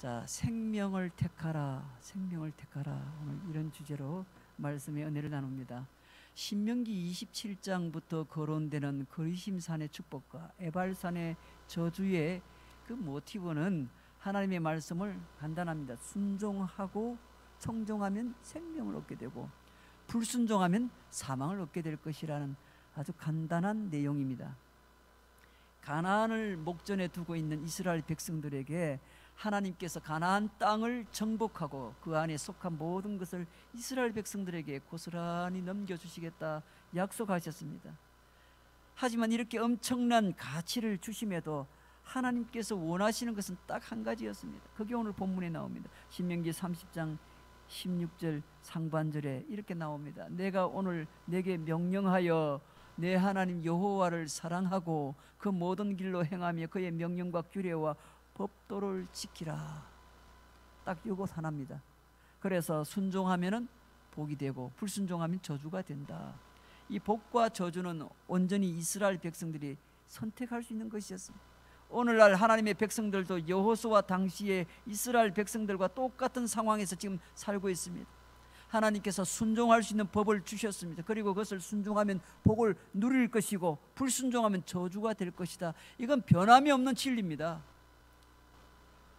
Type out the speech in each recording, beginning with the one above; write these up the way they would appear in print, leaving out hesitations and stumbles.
자, 생명을 택하라, 생명을 택하라. 오늘 이런 주제로 말씀의 은혜를 나눕니다. 신명기 27장부터 거론되는 거리심산의 축복과 에발산의 저주의 그 모티브는 하나님의 말씀을 간단합니다. 순종하고 청종하면 생명을 얻게 되고 불순종하면 사망을 얻게 될 것이라는 아주 간단한 내용입니다. 가나안을 목전에 두고 있는 이스라엘 백성들에게 하나님께서 가나안 땅을 정복하고 그 안에 속한 모든 것을 이스라엘 백성들에게 고스란히 넘겨주시겠다 약속하셨습니다. 하지만 이렇게 엄청난 가치를 주심에도 하나님께서 원하시는 것은 딱 한 가지였습니다. 그게 오늘 본문에 나옵니다. 신명기 30장 16절 상반절에 이렇게 나옵니다. 내가 오늘 내게 명령하여 내 하나님 여호와를 사랑하고 그 모든 길로 행하며 그의 명령과 규례와 법도를 지키라. 딱 이것 하나입니다. 그래서 순종하면은 복이 되고 불순종하면 저주가 된다. 이 복과 저주는 온전히 이스라엘 백성들이 선택할 수 있는 것이었습니다. 오늘날 하나님의 백성들도 여호수아 당시의 이스라엘 백성들과 똑같은 상황에서 지금 살고 있습니다. 하나님께서 순종할 수 있는 법을 주셨습니다. 그리고 그것을 순종하면 복을 누릴 것이고 불순종하면 저주가 될 것이다. 이건 변함이 없는 진리입니다.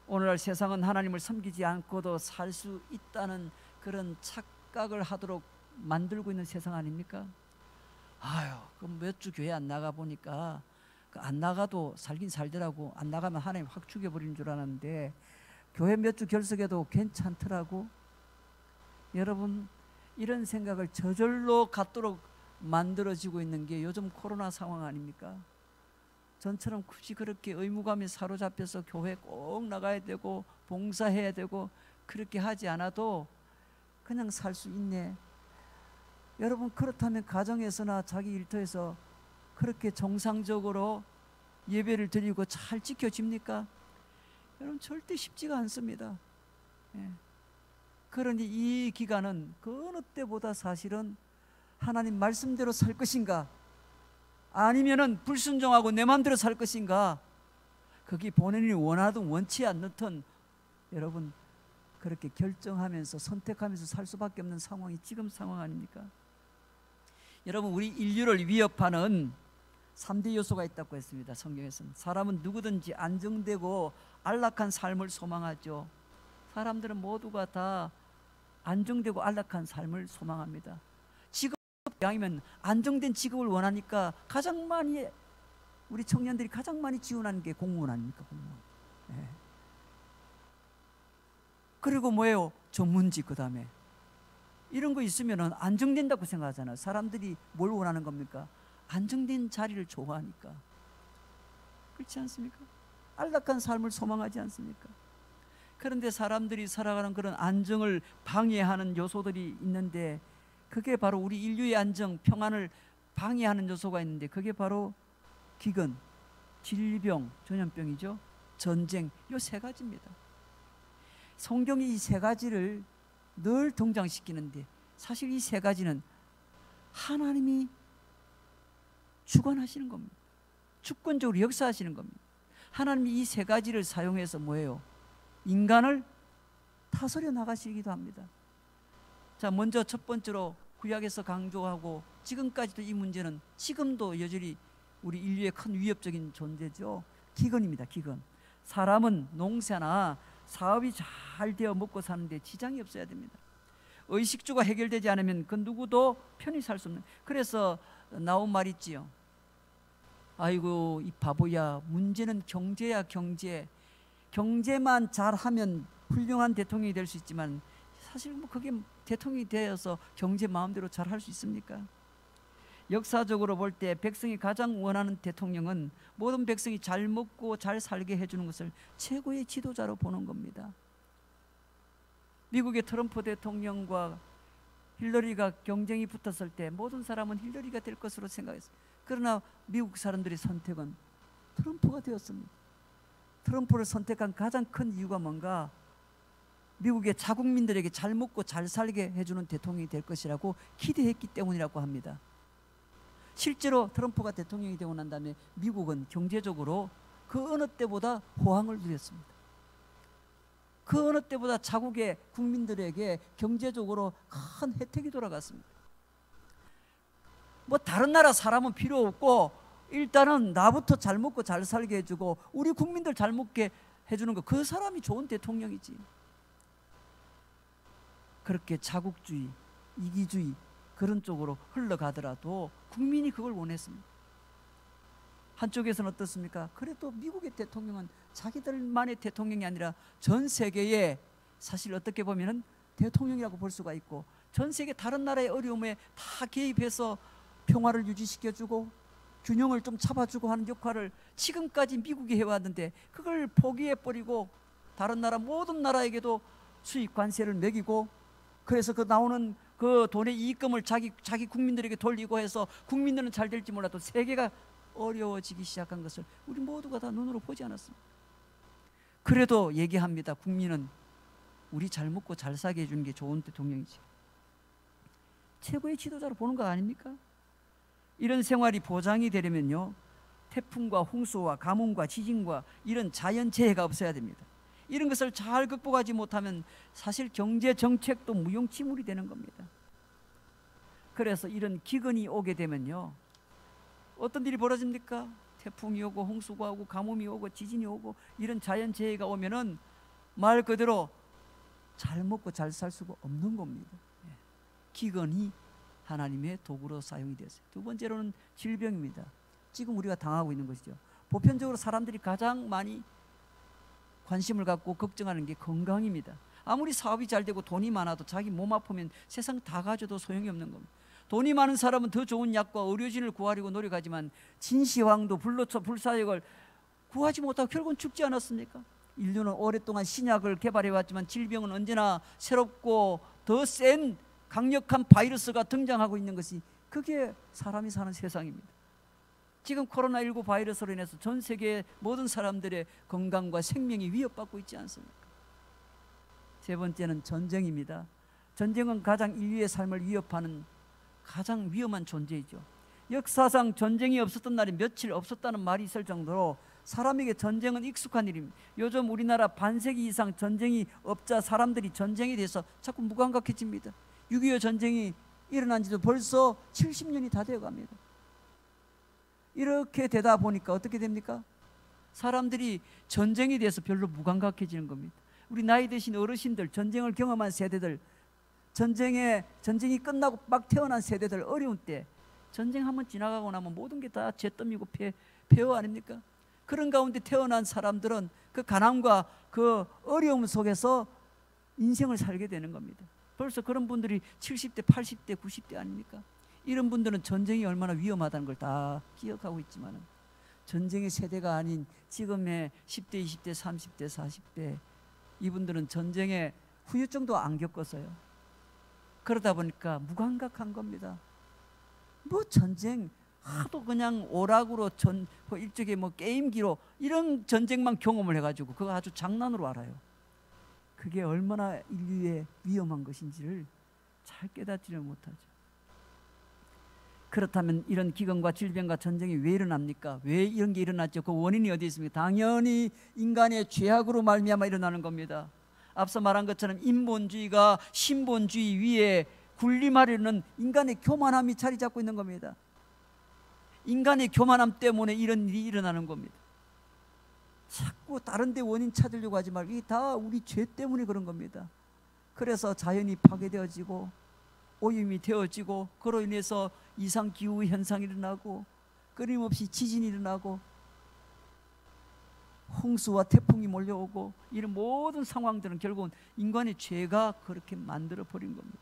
오늘날 세상은 하나님을 섬기지 않고도 살 수 있다는 그런 착각을 하도록 만들고 있는 세상 아닙니까? 아유, 그럼 몇 주 교회 안 나가 보니까 안 나가도 살긴 살더라고. 안 나가면 하나님 확 죽여버리는 줄 알았는데 교회 몇 주 결석해도 괜찮더라고. 여러분, 이런 생각을 저절로 갖도록 만들어지고 있는 게 요즘 코로나 상황 아닙니까? 전처럼 굳이 그렇게 의무감에 사로잡혀서 교회 꼭 나가야 되고 봉사해야 되고 그렇게 하지 않아도 그냥 살 수 있네. 여러분, 그렇다면 가정에서나 자기 일터에서 그렇게 정상적으로 예배를 드리고 잘 지켜집니까? 여러분, 절대 쉽지가 않습니다. 예. 그러니 이 기간은 그 어느 때보다 사실은 하나님 말씀대로 살 것인가, 아니면은 불순종하고 내 마음대로 살 것인가, 그게 본인이 원하든 원치 않든 여러분 그렇게 결정하면서 선택하면서 살 수밖에 없는 상황이 지금 상황 아닙니까? 여러분, 우리 인류를 위협하는 3대 요소가 있다고 했습니다. 성경에서는 사람은 누구든지 안정되고 안락한 삶을 소망하죠. 사람들은 모두가 다 안정되고 안락한 삶을 소망합니다. 직업 양이면 안정된 직업을 원하니까 가장 많이 우리 청년들이 가장 많이 지원하는 게 공무원 아닙니까? 공무원. 네. 그리고 뭐예요? 전문직. 그 다음에 이런 거 있으면 안정된다고 생각하잖아요. 사람들이 뭘 원하는 겁니까? 안정된 자리를 좋아하니까. 그렇지 않습니까? 안락한 삶을 소망하지 않습니까? 그런데 사람들이 살아가는 그런 안정을 방해하는 요소들이 있는데 그게 바로 우리 인류의 안정, 평안을 방해하는 요소가 있는데 그게 바로 기근, 질병, 전염병이죠. 전쟁, 이 세 가지입니다. 성경이 이 세 가지를 늘 등장시키는데 사실 이 세 가지는 하나님이 주관하시는 겁니다. 주권적으로 역사하시는 겁니다. 하나님이 이 세 가지를 사용해서 뭐예요? 인간을 다스려 나가시기도 합니다. 자, 먼저 첫 번째로 구약에서 강조하고 지금까지도 이 문제는 지금도 여전히 우리 인류의 큰 위협적인 존재죠. 기근입니다. 기근. 사람은 농사나 사업이 잘 되어 먹고 사는데 지장이 없어야 됩니다. 의식주가 해결되지 않으면 그 누구도 편히 살 수 없는, 그래서 나온 말 있지요. 아이고 이 바보야, 문제는 경제야. 경제만 잘하면 훌륭한 대통령이 될 수 있지만 사실 뭐 그게 대통령이 되어서 경제 마음대로 잘 할 수 있습니까? 역사적으로 볼 때 백성이 가장 원하는 대통령은 모든 백성이 잘 먹고 잘 살게 해주는 것을 최고의 지도자로 보는 겁니다. 미국의 트럼프 대통령과 힐러리가 경쟁이 붙었을 때 모든 사람은 힐러리가 될 것으로 생각했어요. 그러나 미국 사람들의 선택은 트럼프가 되었습니다. 트럼프를 선택한 가장 큰 이유가 뭔가? 미국의 자국민들에게 잘 먹고 잘 살게 해주는 대통령이 될 것이라고 기대했기 때문이라고 합니다. 실제로 트럼프가 대통령이 되고 난 다음에 미국은 경제적으로 그 어느 때보다 호황을 누렸습니다. 그 어느 때보다 자국의 국민들에게 경제적으로 큰 혜택이 돌아갔습니다. 뭐 다른 나라 사람은 필요 없고 일단은 나부터 잘 먹고 잘 살게 해주고 우리 국민들 잘 먹게 해주는 거, 그 사람이 좋은 대통령이지. 그렇게 자국주의, 이기주의 그런 쪽으로 흘러가더라도 국민이 그걸 원했습니다. 한쪽에서는 어떻습니까? 그래도 미국의 대통령은 자기들만의 대통령이 아니라 전 세계에, 사실 어떻게 보면은 대통령이라고 볼 수가 있고, 전 세계 다른 나라의 어려움에 다 개입해서 평화를 유지시켜주고 균형을 좀 잡아주고 하는 역할을 지금까지 미국이 해왔는데, 그걸 포기해버리고 다른 나라 모든 나라에게도 수입 관세를 매기고, 그래서 그 나오는 그 돈의 이익금을 자기 국민들에게 돌리고 해서 국민들은 잘 될지 몰라도 세계가 어려워지기 시작한 것을 우리 모두가 다 눈으로 보지 않았습니다. 그래도 얘기합니다. 국민은 우리 잘 먹고 잘 사게 해주는 게 좋은 대통령이지. 최고의 지도자로 보는 거 아닙니까? 이런 생활이 보장이 되려면요, 태풍과 홍수와 가뭄과 지진과 이런 자연재해가 없어야 됩니다. 이런 것을 잘 극복하지 못하면 사실 경제 정책도 무용지물이 되는 겁니다. 그래서 이런 기근이 오게 되면요, 어떤 일이 벌어집니까? 태풍이 오고 홍수가 오고 가뭄이 오고 지진이 오고 이런 자연재해가 오면은 말 그대로 잘 먹고 잘 살 수가 없는 겁니다. 기근이 하나님의 도구로 사용이 됐어요. 두 번째로는 질병입니다. 지금 우리가 당하고 있는 것이죠. 보편적으로 사람들이 가장 많이 관심을 갖고 걱정하는 게 건강입니다. 아무리 사업이 잘 되고 돈이 많아도 자기 몸 아프면 세상 다 가져도 소용이 없는 겁니다. 돈이 많은 사람은 더 좋은 약과 의료진을 구하려고 노력하지만 진시황도 불로초 불사역을 구하지 못하고 결국은 죽지 않았습니까? 인류는 오랫동안 신약을 개발해왔지만 질병은 언제나 새롭고 더 센 강력한 바이러스가 등장하고 있는 것이, 그게 사람이 사는 세상입니다. 지금 코로나19 바이러스로 인해서 전 세계 모든 사람들의 건강과 생명이 위협받고 있지 않습니까? 세 번째는 전쟁입니다. 전쟁은 가장 인류의 삶을 위협하는 가장 위험한 존재이죠. 역사상 전쟁이 없었던 날이 며칠 없었다는 말이 있을 정도로 사람에게 전쟁은 익숙한 일입니다. 요즘 우리나라 반세기 이상 전쟁이 없자 사람들이 전쟁에 대해서 자꾸 무감각해집니다. 6.25 전쟁이 일어난 지도 벌써 70년이 다 되어 갑니다. 이렇게 되다 보니까 어떻게 됩니까? 사람들이 전쟁에 대해서 별로 무감각해지는 겁니다. 우리 나이 드신 어르신들, 전쟁을 경험한 세대들, 전쟁이 끝나고 막 태어난 세대들, 어려운 때 전쟁 한번 지나가고 나면 모든 게 다 잿더미고 폐허 아닙니까? 그런 가운데 태어난 사람들은 그 가난과 그 어려움 속에서 인생을 살게 되는 겁니다. 벌써 그런 분들이 70대, 80대, 90대 아닙니까? 이런 분들은 전쟁이 얼마나 위험하다는 걸 다 기억하고 있지만, 전쟁의 세대가 아닌 지금의 10대, 20대, 30대, 40대 이분들은 전쟁의 후유증도 안 겪었어요. 그러다 보니까 무감각한 겁니다. 뭐 전쟁 하도 그냥 오락으로 일종의 뭐 게임기로 이런 전쟁만 경험을 해가지고 그거 아주 장난으로 알아요. 그게 얼마나 인류의 위험한 것인지를 잘 깨닫지를 못하죠. 그렇다면 이런 기근과 질병과 전쟁이 왜 일어납니까? 왜 이런 게 일어났죠? 그 원인이 어디 있습니까? 당연히 인간의 죄악으로 말미암아 일어나는 겁니다. 앞서 말한 것처럼 인본주의가 신본주의 위에 군림하려는 인간의 교만함이 자리 잡고 있는 겁니다. 인간의 교만함 때문에 이런 일이 일어나는 겁니다. 자꾸 다른 데 원인 찾으려고 하지 말고 이게 다 우리 죄 때문에 그런 겁니다. 그래서 자연이 파괴되어지고 오염이 되어지고, 그로 인해서 이상기후 현상이 일어나고 끊임없이 지진이 일어나고 홍수와 태풍이 몰려오고, 이런 모든 상황들은 결국은 인간의 죄가 그렇게 만들어 버린 겁니다.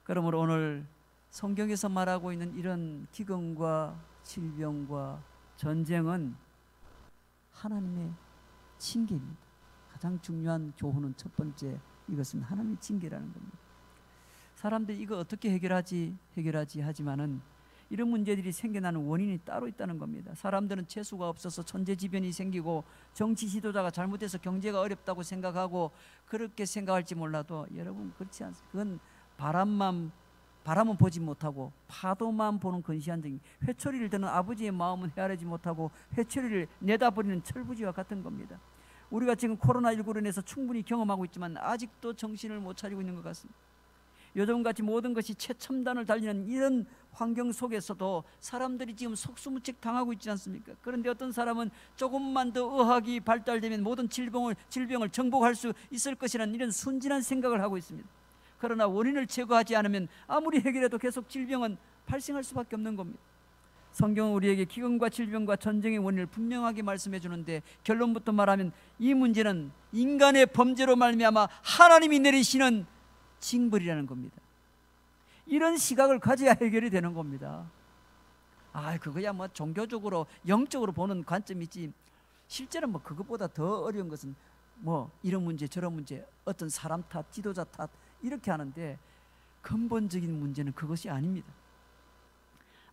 그러므로 오늘 성경에서 말하고 있는 이런 기근과 질병과 전쟁은 하나님의 징계입니다. 가장 중요한 교훈은 첫 번째, 이것은 하나님의 징계라는 겁니다. 사람들이 이거 어떻게 해결하지 하지만은 이런 문제들이 생겨나는 원인이 따로 있다는 겁니다. 사람들은 재수가 없어서 천재지변이 생기고 정치 지도자가 잘못해서 경제가 어렵다고 생각하고 그렇게 생각할지 몰라도, 여러분 그렇지 않습니다. 그건 바람은 보지 못하고 파도만 보는 근시안적인, 회초리를 드는 아버지의 마음은 헤아리지 못하고 회초리를 내다버리는 철부지와 같은 겁니다. 우리가 지금 코로나19로 인해서 충분히 경험하고 있지만 아직도 정신을 못 차리고 있는 것 같습니다. 요즘같이 모든 것이 최첨단을 달리는 이런 환경 속에서도 사람들이 지금 속수무책 당하고 있지 않습니까? 그런데 어떤 사람은 조금만 더 의학이 발달되면 모든 질병을 정복할 수 있을 것이라는 이런 순진한 생각을 하고 있습니다. 그러나 원인을 제거하지 않으면 아무리 해결해도 계속 질병은 발생할 수밖에 없는 겁니다. 성경은 우리에게 기근과 질병과 전쟁의 원인을 분명하게 말씀해 주는데, 결론부터 말하면 이 문제는 인간의 범죄로 말미암아 하나님이 내리시는 징벌이라는 겁니다. 이런 시각을 가져야 해결이 되는 겁니다. 그거야 뭐 종교적으로 영적으로 보는 관점이지, 실제는 뭐 그것보다 더 어려운 것은 뭐 이런 문제 저런 문제, 어떤 사람 탓, 지도자 탓 이렇게 하는데, 근본적인 문제는 그것이 아닙니다.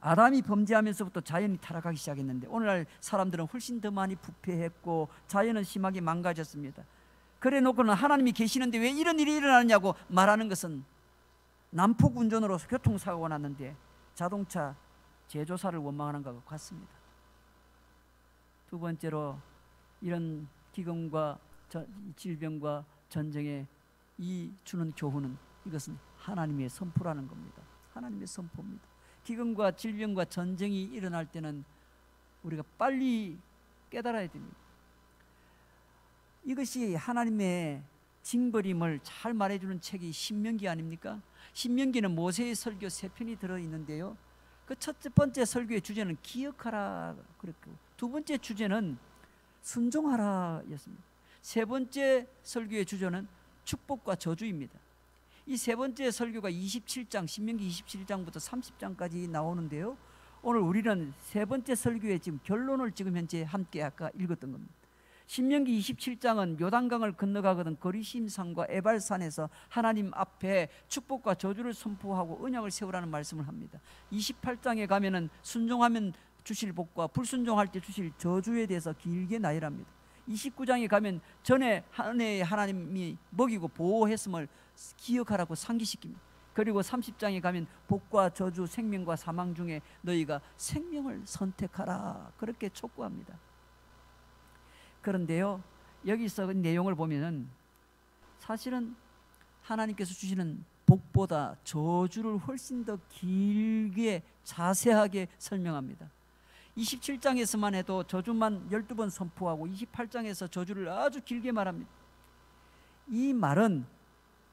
아담이 범죄하면서부터 자연이 타락하기 시작했는데, 오늘날 사람들은 훨씬 더 많이 부패했고 자연은 심하게 망가졌습니다. 그래 놓고는 하나님이 계시는데 왜 이런 일이 일어나느냐고 말하는 것은, 난폭 운전으로 교통사고가 났는데 자동차 제조사를 원망하는 것과 같습니다. 두 번째로, 이런 기근과 질병과 전쟁에 이 주는 교훈은, 이것은 하나님의 선포라는 겁니다. 하나님의 선포입니다. 기근과 질병과 전쟁이 일어날 때는 우리가 빨리 깨달아야 됩니다. 이것이 하나님의 징벌임을 잘 말해주는 책이 신명기 아닙니까? 신명기는 모세의 설교 3편이 들어있는데요, 그 첫 번째 설교의 주제는 기억하라 그랬고, 두 번째 주제는 순종하라 였습니다. 세 번째 설교의 주제는 축복과 저주입니다. 이 세 번째 설교가 27장, 신명기 27장부터 30장까지 나오는데요, 오늘 우리는 세 번째 설교의 지금 결론을 지금 현재 함께 아까 읽었던 겁니다. 신명기 27장은 요단강을 건너가거든 거리심산과 에발산에서 하나님 앞에 축복과 저주를 선포하고 언약을 세우라는 말씀을 합니다. 28장에 가면은 순종하면 주실 복과 불순종할 때 주실 저주에 대해서 길게 나열합니다. 29장에 가면 전에 하나님이 먹이고 보호했음을 기억하라고 상기시킵니다. 그리고 30장에 가면 복과 저주, 생명과 사망 중에 너희가 생명을 선택하라 그렇게 촉구합니다. 그런데요, 여기서 내용을 보면은 사실은 하나님께서 주시는 복보다 저주를 훨씬 더 길게 자세하게 설명합니다. 27장에서만 해도 저주만 12번 선포하고 28장에서 저주를 아주 길게 말합니다. 이 말은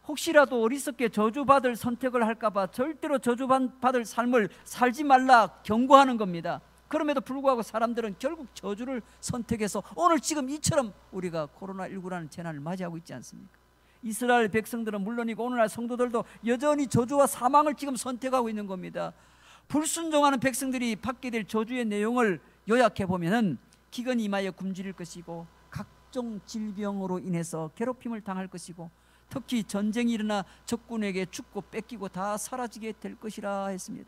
혹시라도 어리석게 저주받을 선택을 할까봐 절대로 저주받을 삶을 살지 말라 경고하는 겁니다. 그럼에도 불구하고 사람들은 결국 저주를 선택해서 오늘 지금 이처럼 우리가 코로나19라는 재난을 맞이하고 있지 않습니까? 이스라엘 백성들은 물론이고 오늘날 성도들도 여전히 저주와 사망을 지금 선택하고 있는 겁니다. 불순종하는 백성들이 받게 될 저주의 내용을 요약해 보면은, 기근이 임하여 굶주릴 것이고 각종 질병으로 인해서 괴롭힘을 당할 것이고, 특히 전쟁이 일어나 적군에게 죽고 뺏기고 다 사라지게 될 것이라 했습니다.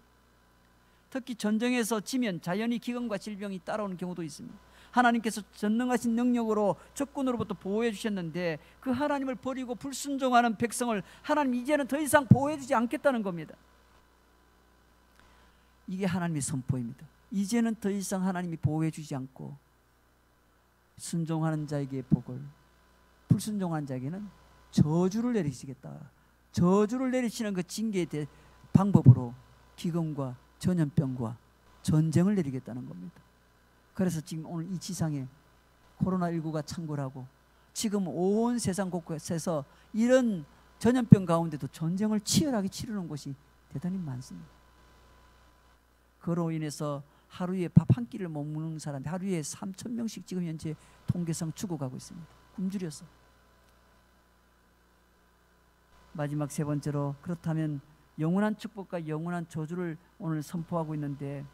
특히 전쟁에서 지면 자연히 기근과 질병이 따라오는 경우도 있습니다. 하나님께서 전능하신 능력으로 적군으로부터 보호해 주셨는데 그 하나님을 버리고 불순종하는 백성을 하나님 이제는 더 이상 보호해 주지 않겠다는 겁니다. 이게 하나님의 선포입니다. 이제는 더 이상 하나님이 보호해 주지 않고 순종하는 자에게 복을, 불순종한 자에게는 저주를 내리시겠다. 저주를 내리시는 그 징계의 방법으로 기근과 전염병과 전쟁을 내리겠다는 겁니다. 그래서 지금 오늘 이 지상에 코로나19가 창궐하고 지금 온 세상 곳곳에서 이런 전염병 가운데도 전쟁을 치열하게 치르는 곳이 대단히 많습니다. 그로 인해서 하루에 밥 한 끼를 못 먹는 사람이 하루에 3,000명씩 지금 현재 통계상 죽어가고 있습니다. 굶주려서. 마지막 세 번째로, 그렇다면 영원한 축복과 영원한 저주를 오늘 선포하고 있는데,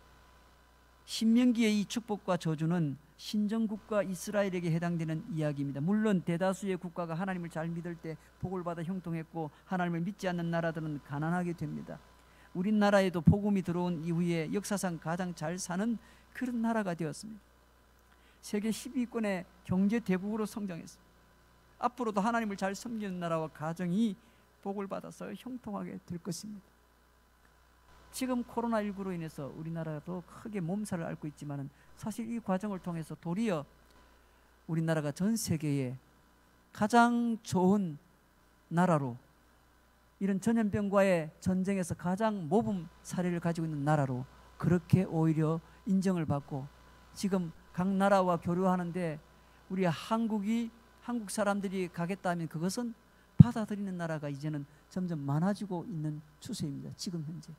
신명기의 이 축복과 저주는 신정국가 이스라엘에게 해당되는 이야기입니다. 물론 대다수의 국가가 하나님을 잘 믿을 때 복을 받아 형통했고 하나님을 믿지 않는 나라들은 가난하게 됩니다. 우리나라에도 복음이 들어온 이후에 역사상 가장 잘 사는 그런 나라가 되었습니다. 세계 10위권의 경제 대국으로 성장했습니다. 앞으로도 하나님을 잘 섬기는 나라와 가정이 복을 받아서 형통하게 될 것입니다. 지금 코로나19로 인해서 우리나라도 크게 몸살을 앓고 있지만 사실 이 과정을 통해서 도리어 우리나라가 전 세계에 가장 좋은 나라로, 이런 전염병과의 전쟁에서 가장 모범 사례를 가지고 있는 나라로 그렇게 오히려 인정을 받고, 지금 각 나라와 교류하는데 우리 한국 사람들이 가겠다 하면 그것은 받아들이는 나라가 이제는 점점 많아지고 있는 추세입니다. 지금 현재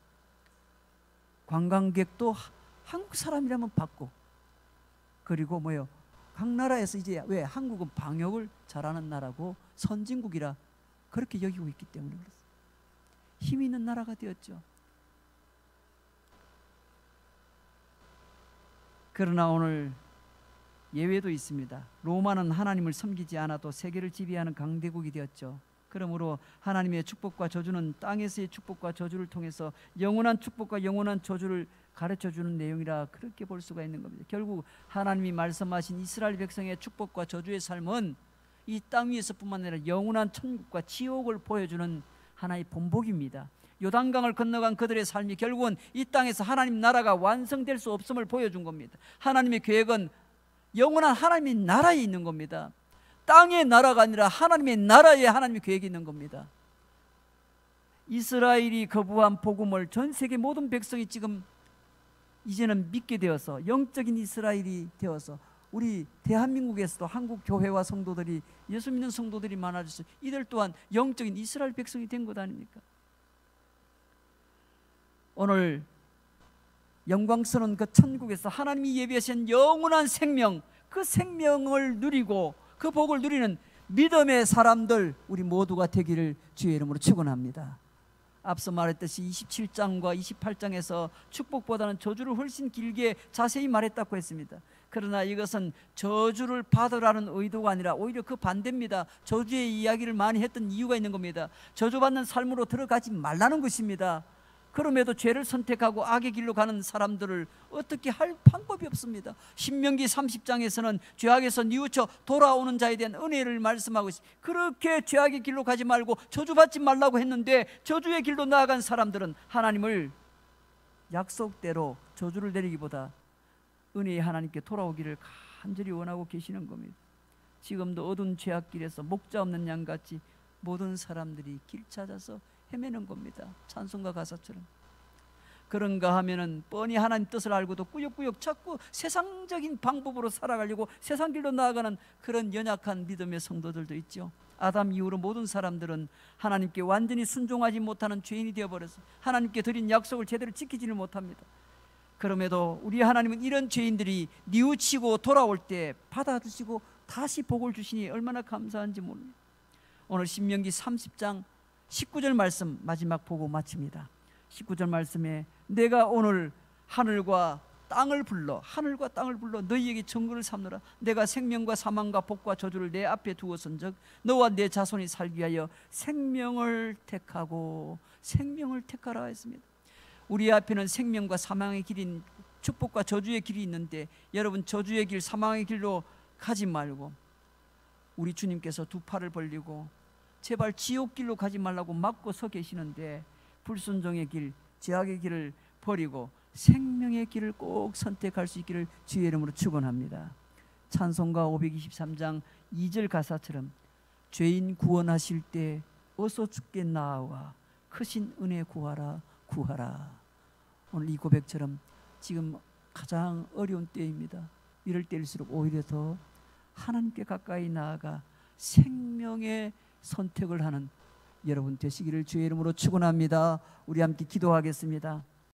관광객도 한국 사람이라면 받고, 그리고 각 나라에서 이제 왜 한국은 방역을 잘하는 나라고 선진국이라 그렇게 여기고 있기 때문에 그렇습니다. 힘 있는 나라가 되었죠. 그러나 오늘 예외도 있습니다. 로마는 하나님을 섬기지 않아도 세계를 지배하는 강대국이 되었죠. 그러므로 하나님의 축복과 저주는 땅에서의 축복과 저주를 통해서 영원한 축복과 영원한 저주를 가르쳐주는 내용이라 그렇게 볼 수가 있는 겁니다. 결국 하나님이 말씀하신 이스라엘 백성의 축복과 저주의 삶은 이 땅 위에서뿐만 아니라 영원한 천국과 지옥을 보여주는 하나의 본보기입니다. 요단강을 건너간 그들의 삶이 결국은 이 땅에서 하나님 나라가 완성될 수 없음을 보여준 겁니다. 하나님의 계획은 영원한 하나님의 나라에 있는 겁니다. 땅의 나라가 아니라 하나님의 나라에 하나님의 계획이 있는 겁니다. 이스라엘이 거부한 복음을 전 세계 모든 백성이 지금 이제는 믿게 되어서 영적인 이스라엘이 되어서 우리 대한민국에서도 한국 교회와 성도들이, 예수 믿는 성도들이 많아져서 이들 또한 영적인 이스라엘 백성이 된 것 아닙니까? 오늘 영광스러운 그 천국에서 하나님이 예비하신 영원한 생명, 그 생명을 누리고 그 복을 누리는 믿음의 사람들 우리 모두가 되기를 주의 이름으로 축원합니다. 앞서 말했듯이 27장과 28장에서 축복보다는 저주를 훨씬 길게 자세히 말했다고 했습니다. 그러나 이것은 저주를 받으라는 의도가 아니라 오히려 그 반대입니다. 저주의 이야기를 많이 했던 이유가 있는 겁니다. 저주받는 삶으로 들어가지 말라는 것입니다. 그럼에도 죄를 선택하고 악의 길로 가는 사람들을 어떻게 할 방법이 없습니다. 신명기 30장에서는 죄악에서 뉘우쳐 돌아오는 자에 대한 은혜를 말씀하고 있습니다. 그렇게 죄악의 길로 가지 말고 저주받지 말라고 했는데 저주의 길로 나아간 사람들은 하나님을 약속대로 저주를 내리기보다 은혜의 하나님께 돌아오기를 간절히 원하고 계시는 겁니다. 지금도 어두운 죄악길에서 목자 없는 양같이 모든 사람들이 길 찾아서 헤매는 겁니다. 찬송가 가사처럼. 그런가 하면은 뻔히 하나님 뜻을 알고도 꾸역꾸역 자꾸 세상적인 방법으로 살아가려고 세상 길로 나아가는 그런 연약한 믿음의 성도들도 있죠. 아담 이후로 모든 사람들은 하나님께 완전히 순종하지 못하는 죄인이 되어버려서 하나님께 드린 약속을 제대로 지키지를 못합니다. 그럼에도 우리 하나님은 이런 죄인들이 뉘우치고 돌아올 때 받아주시고 다시 복을 주시니 얼마나 감사한지 모릅니다. 오늘 신명기 30장 19절 말씀 마지막 보고 마칩니다. 19절 말씀에 내가 오늘 하늘과 땅을 불러 너희에게 증거를 삼노라. 내가 생명과 사망과 복과 저주를 내 앞에 두었은즉 너와 내 자손이 살기 위하여 생명을 택하라 했습니다. 우리 앞에는 생명과 사망의 길인 축복과 저주의 길이 있는데 여러분 저주의 길, 사망의 길로 가지 말고 우리 주님께서 두 팔을 벌리고 제발 지옥길로 가지 말라고 막고 서 계시는데 불순종의 길, 죄악의 길을 버리고 생명의 길을 꼭 선택할 수 있기를 주의 이름으로 축원합니다. 찬송가 523장 2절 가사처럼 죄인 구원하실 때 어서 주께 나아와 크신 은혜 구하라. 오늘 이 고백처럼 지금 가장 어려운 때입니다. 이럴 때일수록 오히려 더 하나님께 가까이 나아가 생명의 선택을 하는 여러분 되시기를 주의 이름으로 축원합니다. 우리 함께 기도하겠습니다.